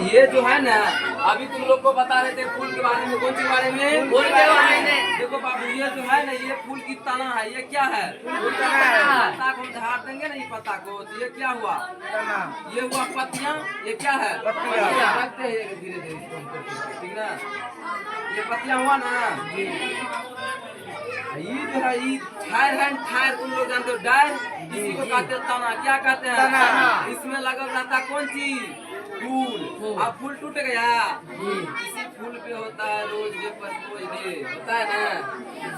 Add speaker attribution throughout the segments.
Speaker 1: ये जो है ना, अभी तुम लोग को बता रहे थे फूल के बारे में। कौन सी बारे में?
Speaker 2: फूल के बारे में।
Speaker 1: देखो बाबू, ये जो है ना, ये फूल की तना है। ये क्या है?
Speaker 2: तना है।
Speaker 1: पत्ता को हम झाड़ देंगे ना, ये पत्ता को, तो ये क्या हुआ? ये हुआ पत्तियां। ये क्या है?
Speaker 2: पत्तियां।
Speaker 1: रखते हैं धीरे धीरे इसको हम करके, ठीक ना? ये पत्तियां हुआ ना। ये जो है, ये ठायर है। ठायर तुम लोग जानते हो, डायर। इसी को कहते हैं तना। क्या कहते हैं?
Speaker 2: तना।
Speaker 1: इसमें लगा रहता कौन चीज? फूल। अब फूल टूट गया, इसी फूल पे होता है रोज ये कोई दे होता है ना।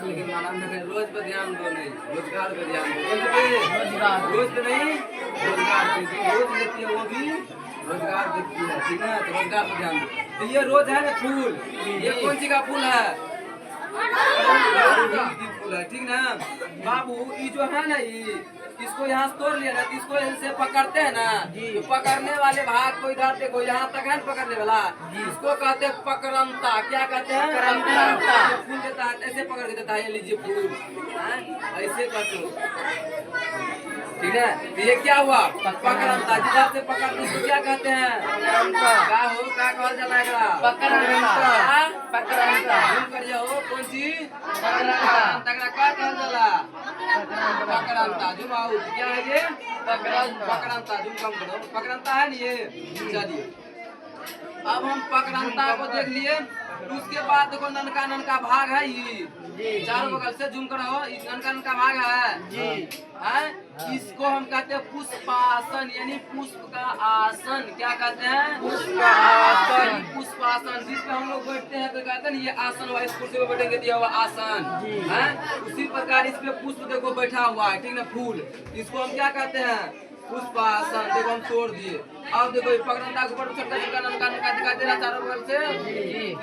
Speaker 1: लेकिन माना मैंने रोज पे ध्यान दो, नहीं रोजगार पे ध्यान दो। कौन पे? रोज पे नहीं, रोजगार पे। जो रोज लेती है वो भी रोजगार देती है, ठीक है? तो रोजगार पे ध्यान दो। तो ये रोज है ना फूल, ये कौन सी का फूल है? फूल है, ठीक ना बाबू? ये जो है ना, ये इसको यहाँ से तोड़ लिया ना, तो इसको ऐसे पकड़ते हैं ना, तो पकड़ने वाले भाग को इधर देखो, यहाँ तक है ना पकड़ने वाला। इसको कहते हैं पकड़ंता। क्या कहते हैं? पकड़ंता। फूल देता है ऐसे पकड़ के देता है, ये लीजिए फूल, ऐसे करते हो, ठीक है? तो ये क्या हुआ? पकड़ंता। जिधर से पकड़ते इसको क्या कहते हैं? क्या हो, क्या कहा जाएगा? पकड़ंता। पकड़ंता करिए हो। कौन सी? पकड़ंता क्या कहा जाला? पकड़ंता। Zoom out. क्या है ये? पकड़ंता। जुम कम करो। पकड़ंता है ना ये। चलिए, अब हम पकड़ंता को देख लिए। उसके बाद देखो, ननका ननका भाग है ये, चारों बगल से जूम करो। ननका ननका भाग है। इसको हम कहते हैं पुष्पासन, यानी पुष्प का आसन। क्या कहते हैं? पुष्पासन। पुष्पासन जिसपे हम लोग बैठते हैं तो कहते हैं ये आसन हुआ। इस कुर्सी पे बैठेंगे दिया हुआ आसन है। उसी प्रकार इस पे पुष्प देखो बैठा हुआ है, ठीक ना? फूल। इसको हम क्या कहते हैं? पुष्पासन। देखो हम तोड़ दिए। अब देखो पकड़ंता के ऊपर छोटा छोटा ननका ननका दिखाई दे रहा चारों बगल से।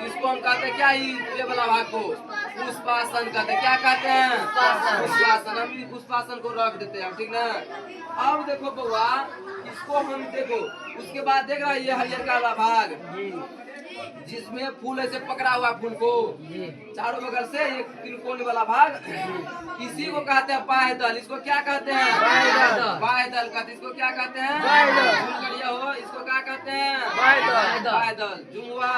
Speaker 1: इसको हम कहते हैं क्या? ये वाला भाग को पुष्पासन कहते हैं। क्या कहते हैं? पुष्पासन। हम पुष्पासन को रख देते हैं, ठीक ना? अब देखो बउआ, इसको हम देखो, उसके बाद देख रहा है ये हरियर का वाला भाग जिसमें फूल ऐसे पकड़ा हुआ, फूल को चारों बगल से एक त्रिकोण वाला भाग, इसी को कहते हैं बाह्यदल। इसको क्या कहते हैं? बाह्यदल कहते। इसको क्या कहते हैं? करिया हो। इसको क्या कहते हैं? बाह्यदल। जुम हुआ।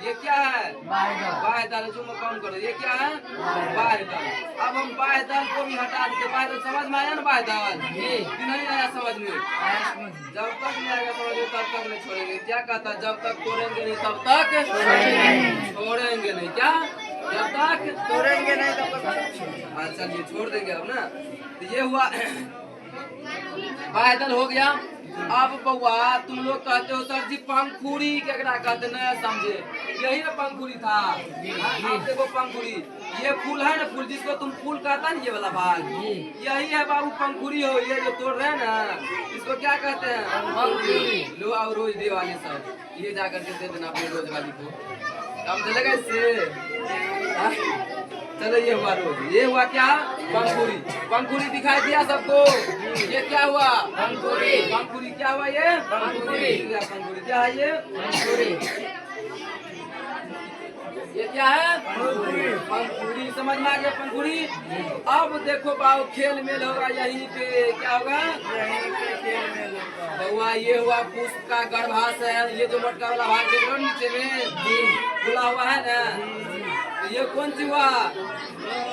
Speaker 1: ये क्या है? बाह्यदल। जुम कम करो। ये क्या है? बाह्यदल। अब हम बाह्यदल को भी हटा देते। बाह्यदल समझ में आया ना? बाह्यदल कि नहीं आया समझ में? जब तक नहीं आएगा समझ में तब तक नहीं छोड़ेंगे। क्या कहता है? जब तक तोड़ेंगे नहीं तब तक छोड़ेंगे नहीं। क्या? जब तक
Speaker 2: तोड़ेंगे नहीं तब तक।
Speaker 1: अच्छा, ये छोड़ देंगे अब ना। तो ये हुआ बाह्यदल हो गया। अब बउआ, तुम लोग कहते हो सर जी पंखुड़ी केकरा कहते न समझे? यही ना पंखुड़ी था। अब देखो पंखुड़ी, ये फूल है ना, फूल जिसको तुम फूल कहता है ना, ये वाला भाग यही है बाबू पंखुड़ी हो। ये जो तोड़ रहे हैं ना, इसको क्या कहते हैं? पंखुड़ी। लो अब रोज दे वाले सब ये जा करके दे देना अपने रोज वाली को, काम चलेगा इससे। चलो ये हुआ रोज। ये हुआ क्या? पंखुड़ी। पंखुड़ी दिखाई दिया सबको? ये क्या हुआ? पंखुड़ी। पंखुड़ी क्या हुआ? ये पंखुड़ी। पंखुड़ी क्या है? ये पंखुड़ी। ये क्या है? पंखुड़ी। समझ में आ गया पंखुड़ी? अब देखो बाबू, खेल मेल होगा यहीं पे। क्या होगा?
Speaker 2: यहीं पे खेल मेल होगा।
Speaker 1: बउआ, ये हुआ पुष्प का गर्भाशय। ये जो मोटका वाला भाग देख रहे हो नीचे में खुला हुआ है ना, तो ये कौन सी हुआ?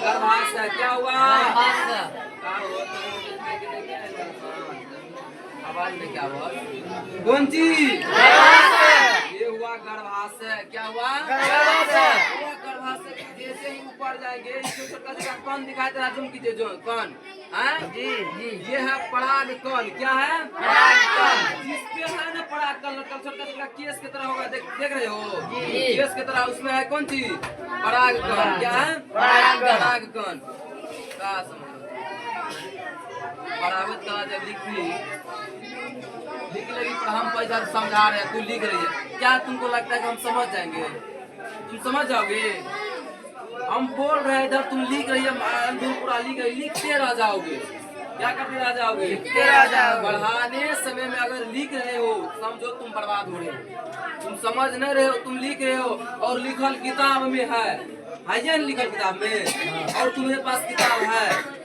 Speaker 1: गर्भाशय। क्या हुआ? आवाज में क्या हुआ? कौन सी? ये हुआ गर्भाशय। क्या हुआ? गर्भाशय। जैसे ही ऊपर जाएंगे, इसको छोटा सा कौन दिखाई दे रहा? तुम कीजिए जो कौन है? ये है पराग कण। क्या है? पराग कण। जिसपे है ना पराग कण, छोटा केस की तरह होगा। देख रहे हो? केस की तरह उसमें है कौन चीज? पराग कण। क्या है? पराग कण। क्या समझ बराबर का जब लिख लगी पर हम पैसा समझा रहे हैं, तू लिख रही है। क्या तुमको लगता है कि हम समझ जाएंगे? तुम समझ जाओगे? हम बोल रहे हैं इधर, तुम लिख रही है, पूरा लिख रही, लिखते रह जाओगे। क्या करते रह जाओगे?
Speaker 2: लिखते रह जाओगे।
Speaker 1: बढ़ाने समय में अगर लिख रहे हो, समझो तुम बर्बाद हो रहे हो। तुम समझ नहीं रहे हो, तुम लिख रहे हो, और लिखल किताब में है ये लिखल किताब में, और तुम्हारे पास किताब है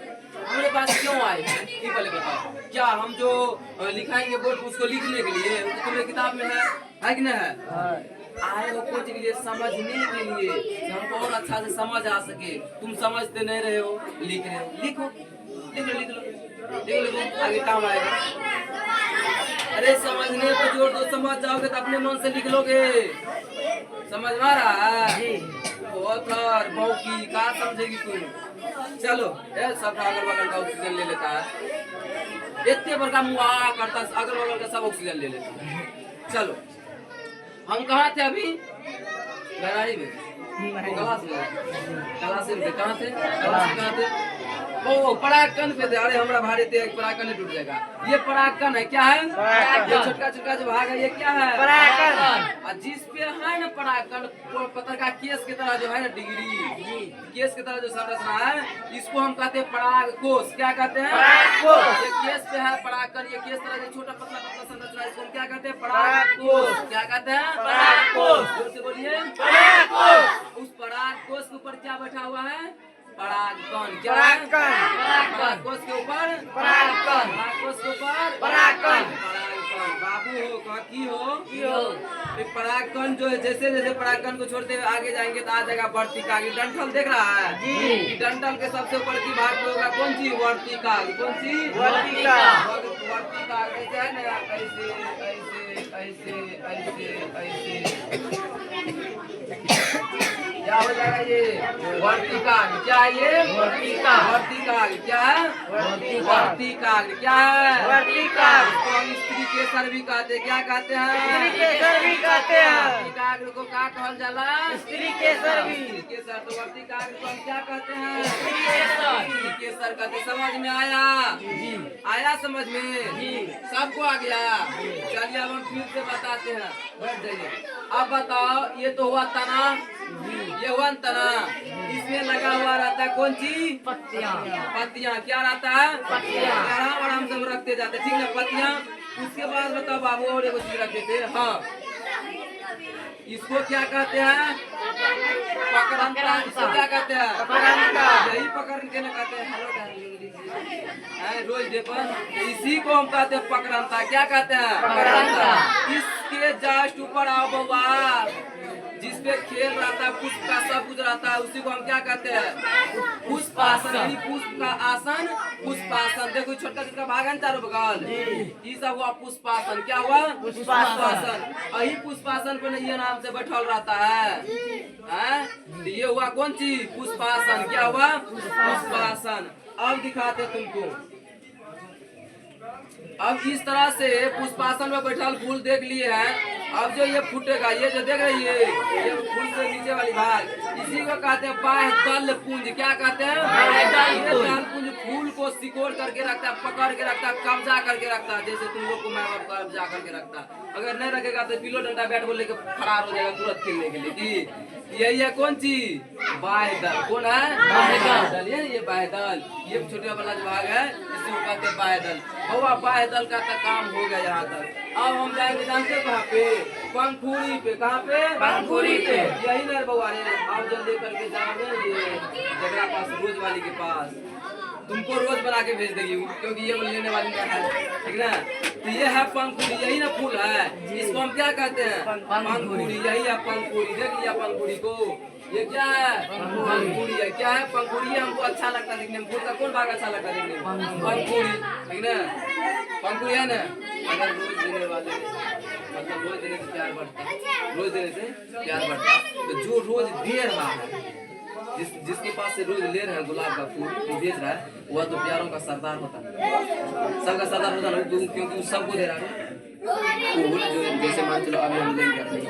Speaker 1: हमारे पास क्यों आए ये पहले बताओ। क्या हम जो लिखाएंगे बोर्ड पर उसको लिखने के लिए, वो तो तुम्हारे किताब में है कि नहीं है? आए हो कुछ के लिए, समझने के लिए, कि हमको और अच्छा से समझ आ सके। तुम समझते नहीं रहे हो, लिख रहे हो, लिखो, लिख लो, लिख लो, लिख लो, आगे काम आएगा। अरे समझने पर जोर दो, समझ जाओगे तो अपने मन से लिख लोगे। समझ में आ रहा है? बहुत और की कहा समझेगी तुम। चलो ये सब अगल बगल का ऑक्सीजन ले लेता है, इतने बड़का मुआ करता, अगल बगल का सब ऑक्सीजन ले लेता है। चलो हम कहाँ थे अभी? गरारी में, क्लास में कहाँ थे? कहाँ थे? ओ परागकण पे थे। अरे हमारा भारी थे, परागकण नहीं टूट जाएगा। ये परागकण है, क्या है? ये छोटका छोटका जो भाग है, ये क्या है?
Speaker 2: परागकण।
Speaker 1: और जिस पे है ना परागकण, पत्थर का केस की तरह जो है ना डिग्री, केस की तरह जो संरचना है, इसको हम कहते हैं परागकोश। क्या कहते हैं?
Speaker 2: परागकोश।
Speaker 1: ये केस पे है परागकण, ये केस तरह जो छोटा पतला पतला संरचना, इसको हम क्या कहते हैं? परागकोश। क्या कहते हैं?
Speaker 2: परागकोश।
Speaker 1: जोर से बोलिए,
Speaker 2: परागकोश।
Speaker 1: उस परागकोश के ऊपर क्या बैठा हुआ है? परागकण। क्या है?
Speaker 2: परागकण।
Speaker 1: परागकोश के ऊपर
Speaker 2: परागकण।
Speaker 1: परागकोश के ऊपर
Speaker 2: परागकण।
Speaker 1: परागकण। बाबू हो का की हो?
Speaker 2: हो।
Speaker 1: ये परागकण जो है, जैसे जैसे परागकण को छोड़ते हुए आगे जाएंगे तो आ जाएगा वर्तिकाग्र। डंठल देख रहा है
Speaker 2: जी।
Speaker 1: डंठल के सबसे ऊपर की भाग में होगा कौन सी? वर्तिकाग्र। कौन सी?
Speaker 2: वर्तिकाग्र।
Speaker 1: वर्तिकाग्र जैसे है ना, ऐसे ऐसे ऐसे ऐसे ऐसे क्या हो जाएगा? ये वर्तिकाग्र। क्या है ये? वर्तिकाग्र। क्या है? वर्तिकाग्र। क्या है?
Speaker 2: वर्तिकाग्र।
Speaker 1: इसको हम स्त्री केसर भी कहते हैं। क्या कहते हैं?
Speaker 2: स्त्री केसर भी कहते हैं।
Speaker 1: वर्तिकाग्र को क्या कहल जाला?
Speaker 2: स्त्री केसर भी।
Speaker 1: स्त्री केसर। तो वर्तिकाग्र को हम क्या कहते हैं?
Speaker 2: स्त्री केसर।
Speaker 1: स्त्री केसर कहते। समझ में आया? आया समझ में? सबको आ गया? चलिए अब हम फिर से बताते हैं, बैठ जाइए। अब बताओ, ये तो हुआ तना, ये हुआ तना, इसमें लगा हुआ रहता है कौन चीज?
Speaker 2: पत्तियां।
Speaker 1: पत्तियां। क्या रहता है?
Speaker 2: पत्तियां।
Speaker 1: आराम आराम से हम रखते जाते, ठीक है? पत्तियां। उसके बाद बताओ बाबू, और एक चीज रखते थे, हाँ, इसको क्या कहते हैं? पकड़ंता। इसको क्या कहते हैं?
Speaker 2: पकड़ंता।
Speaker 1: यही पकड़ के ना कहते हैं, हेलो रोज डे पर, इसी को हम कहते हैं पकड़ंता। क्या कहते हैं?
Speaker 2: पकड़ंता।
Speaker 1: इसके जस्ट ऊपर आओ बउआ, जिसपे खेल रहता है, पुष्प का सब कुछ रहता है, उसी को हम क्या कहते हैं? पुष्पासन। यानी पुष्प का आसन, पुष्पासन। देखो छोटा छोटा भागन चारों बगल, ये सब हुआ पुष्पासन। क्या हुआ? पुष्पासन। यही पुष्पासन पर ये नाम से बैठल रहता है, तो ये हुआ कौन चीज? पुष्पासन। क्या हुआ? पुष्पासन। अब दिखाते तुमको। अब इस तरह से पुष्पासन में बैठल फूल देख लिए हैं। अब जो ये फूटेगा, ये जो देख रही है, ये फूल से नीचे वाली भाग, इसी को कहते हैं बाह्यदल पुंज। क्या कहते हैं? बाह्यदल पुंज। फूल को सिकोड़ करके रखता है, पकड़ के रखता है, कब्जा करके रखता है, जैसे तुम लोग को मैं कब्जा करके रखता है। अगर नहीं रखेगा तो पिलो डंडा बैट बॉल लेके फरार हो जाएगा तुरंत खेलने के लिए। कि यही है कौन चीज? बाह्यदल। कौन है? बाह्यदल। ये बाह्यदल, ये छोटा वाला जो भाग है, इसको कहते हैं बाह्यदल। हुआ बाह्यदल का काम हो गया यहाँ तक। अब हम जाएंगे जानते कहाँ पे? पंखुड़ी पे। कहाँ पे?
Speaker 2: पंखुड़ी पे।
Speaker 1: यही ना बउआ रे, आप जब लेकर के जाओगे ये जगह पास, रोज वाली के पास, तुमको रोज बना के भेज देगी, क्योंकि ये लेने वाली का है, ठीक ना? तो ये है पंखुड़ी, यही ना फूल है, इसको हम क्या कहते हैं? पंखुड़ी। यही है पंखुड़ी। देख लिया पंखुड़ी को, ये क्या है? पंखुड़ी है। क्या है? पंखुड़ी। हमको अच्छा लगता है देखने में। फूल का कौन भाग अच्छा लगता है देखने में? पंखुड़ी, ठीक ना? पंखुड़ी है ना? अगर रोज देने वाले, मतलब रोज देने से प्यार बढ़ता है, रोज देने से प्यार बढ़ता है। तो जो रोज दे रहा है, जिसके पास से रोज ले रहे हैं गुलाब का फूल, जो बेच रहा है, वह तो प्यारों का सरदार होता है, सबका सरदार होता है, क्योंकि वो सबको दे रहा है फूल। जो जैसे मान चलो अभी हम लेंगे अपने,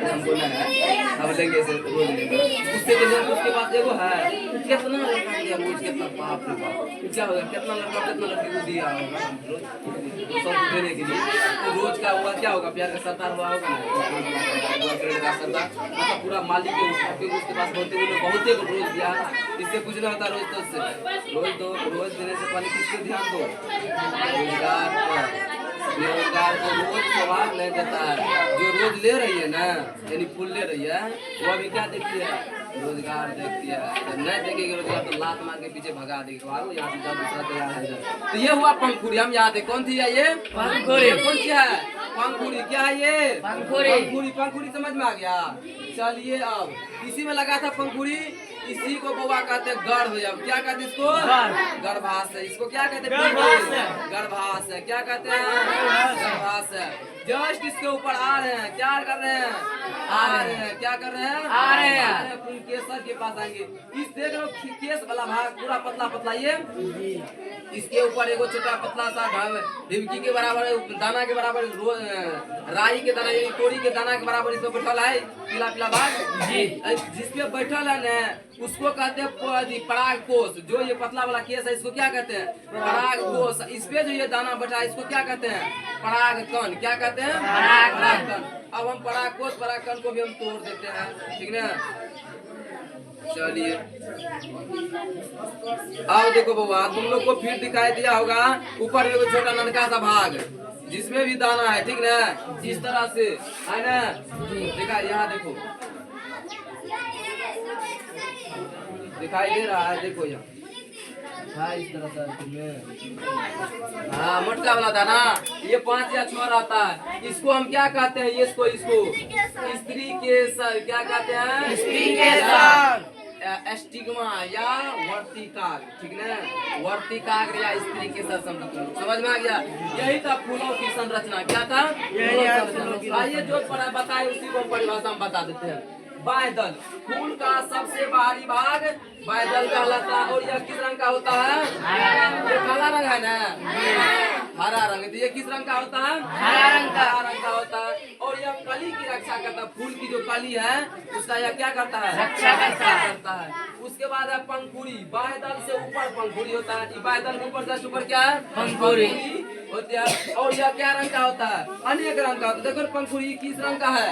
Speaker 1: हमको ना है, हम लेंगे ऐसे रोज लेंगे, उससे उसके पास देखो है कितना लड़का दिया रोज, कितना बाप रे बाप, क्या होगा? कितना लड़का कितना लड़की को दिया होगा रोज सब देने के लिए। तो रोज का हुआ क्या होगा? प्यार का सरदार हुआ होगा का सरदार, मतलब पूरा मालिक है उसका, क्योंकि उसके पास बहुते को रोज दिया है। इससे कुछ नहीं होता। रोज तो रोज दो, रोज देने से पहले किसको ध्यान दो? रोजगार पर। बेरोजगार को रोज सवाल नहीं देता है। जो रोज ले रही है ना, यानी फूल ले रही है, वो अभी क्या देखती है? रोजगार देखती है, तो नहीं देखेगी रोजगार तो लात मार के पीछे भगा देगी। तो यहाँ से जब दूसरा तैयार है इधर। तो ये हुआ पंखुड़ी, हम यहाँ थे। कौन थी ये?
Speaker 2: पंखुड़ी।
Speaker 1: कौन सी है? पंखुड़ी। क्या है ये?
Speaker 2: पंखुड़ी।
Speaker 1: पंखुड़ी। पंखुड़ी समझ में आ गया। चलिए अब इसी में लगा था पंखुड़ी, इसी को बउआ कहते गर्भ। अब क्या कहते इसको? गर्भाशय। इसको क्या कहते हैं? गर्भाशय। क्या कहते हैं? गर्भाशय। जस्ट इसके ऊपर आ रहे हैं, क्या कर रहे हैं? आ रहे हैं। क्या कर रहे हैं?
Speaker 2: आ रहे हैं।
Speaker 1: पुंकेसर के पास आएंगे। इस देख लो केस वाला भाग पूरा पतला पतला, ये इसके ऊपर एगो छोटा पतला सा ढिमकी के बराबर दाना के बराबर राई के दाना यानी तोरी के दाना के बराबर इसमें बैठल है पीला पीला भाग जी। जिसपे बैठल है न उसको कहते हैं पराग कोष। जो ये पतला वाला केस है इसको क्या कहते हैं? पराग कोष। इस पे जो ये दाना बैठा है इसको क्या कहते हैं? पराग कण। क्या कहते हैं? पराग कण। अब हम पराग कोष पराग कण को भी हम तोड़ देते हैं, ठीक ना। चलिए आओ देखो बउआ, तुम लोग को फिर दिखाई दिया होगा ऊपर में कोई छोटा ननका सा भाग जिसमें भी दाना है, ठीक ना। जिस तरह से है ना, देखा यहाँ देखो दिखाई दे रहा है, देखो यहाँ इस तरह से। हाँ मोटका वाला दाना ये 5 या 6 रहता है। इसको हम क्या कहते हैं? इसको स्त्री केसर। क्या कहते हैं?
Speaker 2: स्त्री केसर।
Speaker 1: एस्टिग्मा या वर्तिकाग्र, ठीक ना। वर्तिकाग्र या स्त्री केसर समझ में आ गया। यही था फूलों की संरचना। क्या था? आइए जो बताए उसी को परिभाषा में बता देते हैं। बायदल फूल का सबसे बाहरी भाग बायदल कहलाता है। और यह किस रंग का होता है? ये काला रंग है ना, हरा रंग। तो ये किस रंग का होता है?
Speaker 2: हरा रंग का।
Speaker 1: हरा रंग का होता है। और यह कली की रक्षा करता है। फूल की जो कली है उसका यह क्या करता है?
Speaker 2: रक्षा करता
Speaker 1: है। उसके बाद है पंखुड़ी। बायदल से ऊपर पंखुड़ी होता है। बायदल के ऊपर जस्ट ऊपर क्या है?
Speaker 2: पंखुड़ी
Speaker 1: होती है। और यह क्या रंग का होता है? अनेक रंग का होता है। देखो पंखुड़ी किस रंग का है?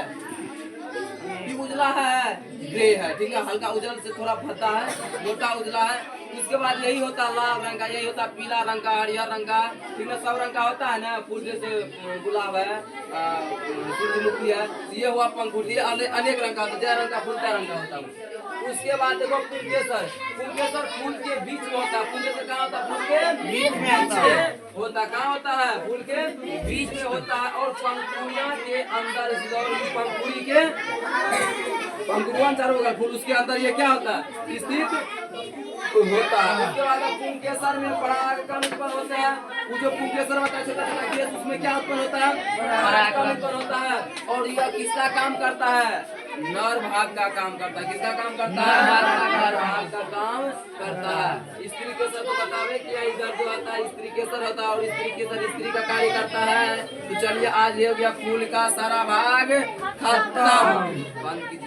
Speaker 1: उजला है, ग्रे है, ठीक है। हल्का उजल से थोड़ा भद्दा है, मोटा उजला है। उसके बाद यही होता है लाल रंग का, यही होता है पीला रंग का, हरियर रंग का, ठीक है। सब रंग का होता है ना। फूल जैसे गुलाब है, सूरजमुखी है। ये हुआ पंखुड़ी। अनेक रंग का होता है, जय रंग का फूल त्या रंग का होता है। उसके बाद देखो पुंकेसर। पुंकेसर फूल के बीच में होता है। पुंकेसर कहाँ होता है? फूल के
Speaker 2: बीच में
Speaker 1: होता। कहाँ होता है? फूल के बीच में होता है। और पंखुड़िया के अंदर पंखुड़ी के पंखुड़िया चारों बगल फूल उसके अंदर ये क्या होता है? स्थित होता है। उसके बाद पुंकेसर में पराग कण उत्पन्न होता है। वो जो पुंकेसर होता है छोटा छोटा केस उसमें क्या उत्पन्न होता है? पराग कण उत्पन्न होता है। और यह किसका काम करता है? नर भाग का काम करता है। किसका काम करता है? नर भाग का काम करता है। स्त्री केसर को बतावे कि इधर जो होता है स्त्री केसर होता है। और स्त्री केसर स्त्री का कार्य करता है। तो चलिए आज ये हो गया फूल का सारा भाग खत्म। बंद कीजिए।